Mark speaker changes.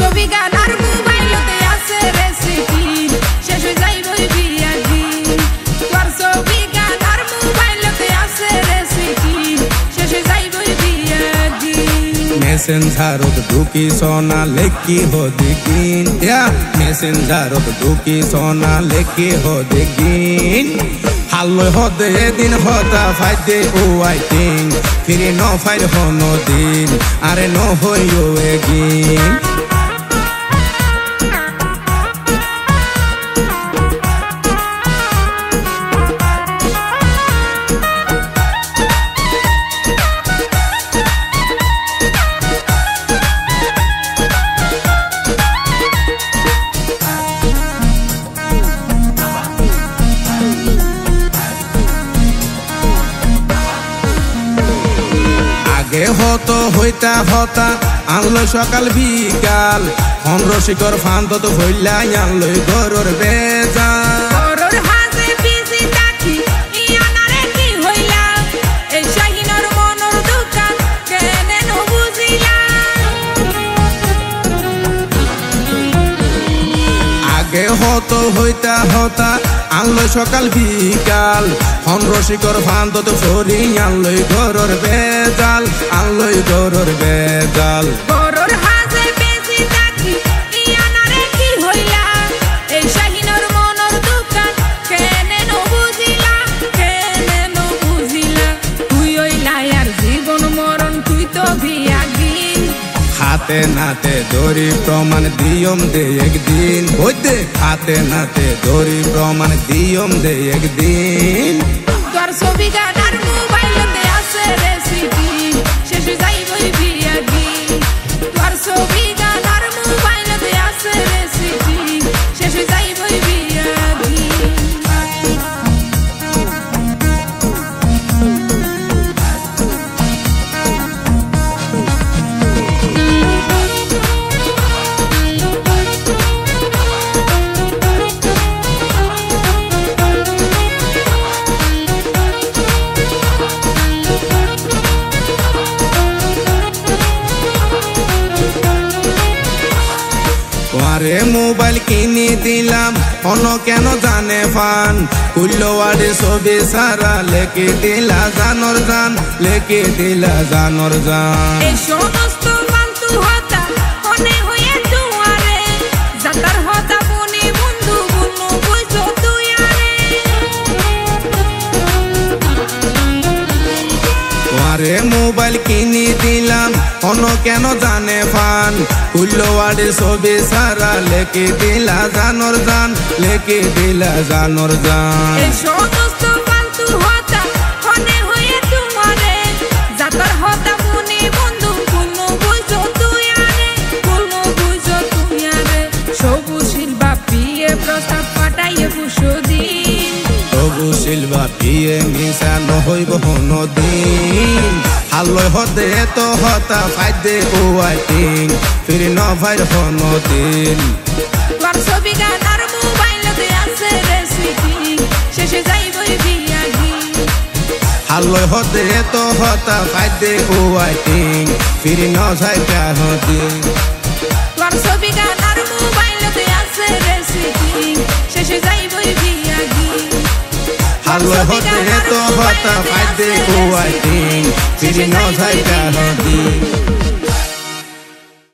Speaker 1: ছবি গান আর মোবাইলতে আছে রেসিপি শেষ হয়ে যাইবই বিয়ার দিন তোর ছবি গান আর মোবাইলতে আছে রেসিপি শেষ হয়ে যাইবই বিয়ার দিন
Speaker 2: মেসেঞ্জারত ঢুকি সোনা লেখি হো দেখিন মেসেঞ্জারত ঢুকি সোনা লেখি হো দেখিন হাল্লো হদে এদিন হতা ফাইদে ও আইটিং ফিরে ন ফাইর হনো দিন আরে ন হইও এগিন আগে হতো হইতা হতা আনলো সকাল বিকাল রসিকর ফান্ত তো হইলা আনলই গরুর বেজাল
Speaker 1: গরুর হাজে বিজি থাকি ইয়ানারে কি হইলা এই শাহিনর মনর দোকান কেনে ন বুঝিলা
Speaker 2: আগে হতো হইতা হতা আনলো সকাল বিকাল রসিকর ফান্ত তো সরি আনলই গরুর বেজাল আনলই গরুর বেজাল
Speaker 1: গরুর হাজে বিজি থাকি ইয়ানারে কি হইলা এই শাহিনর মনর দোকান কেনে ন বুঝিলা তুই হইলা আর জীবন মরণ তুই তো বিয়াগিন
Speaker 2: হাতে নাতে দড়ি প্রমাণ দিয়ম দে একদিন বইতে হাতে নাতে দড়ি প্রমাণ দিয়ম দে একদিন
Speaker 1: তোর ছবি গান আর মোবাইলতে আছে রেসিপি শেষ হয়ে যাইবই বিয়ার দিন তোর ছবি গান আর মোবাইলতে আছে রেসিপি শেষ হয়ে যাইবই বিয়ার দিন
Speaker 2: তোমারে মোবাইল কিনে দিলাম অন্য কেন জানে ফান কুল্লোয়ারে ছবি সারা লেখে দিলা জানর জান লেখে দিলা জানর জান
Speaker 1: এই সমস্ত ফালতু হতা মনে হয়ে দুয়ারে যাতার হতা মনে বন্ধু বন্ধু বুঝো তুই আরে
Speaker 2: তোমারে মোবাইল কিনে দিলাম অন্য কেন জানে ফান কুল্লোয়ারে ছবি সারা লেখে দিলা জানর জান লেখে দিলা জানর জান
Speaker 1: এই সমস্ত ফালতু হতা মনে হয়ে দুয়ারে যাতার হতা মনে বন্ধু বন্ধু বুঝো তুই আরে সবুশীল বাপিয়ে প্রস্তাব পাঠাইয়ে বুসুদিন
Speaker 2: তবু শিলবা পিয়ে মিশা নহইব হনদিন হাল্লো হতে তো হতা ফাইদে ও আইটিং ফিরে ন ফাইর হনদিন
Speaker 1: তোর ছবি গান আর মোবাইলতে আছে রেসিপি শেষে যাইবই বিয়াগি
Speaker 2: হাল্লো হতে তো হতা ফাইদে ও আইটিং ফিরে ন যাইতা হদিন
Speaker 1: তোর ছবি গান আর মোবাইলতে আছে রেসিপি শেষে যাইবই বিয়াগি
Speaker 2: হাল্লো হতে তো হতা ফাইদে ও আইটিং ফিরে ন যাইতা হদিন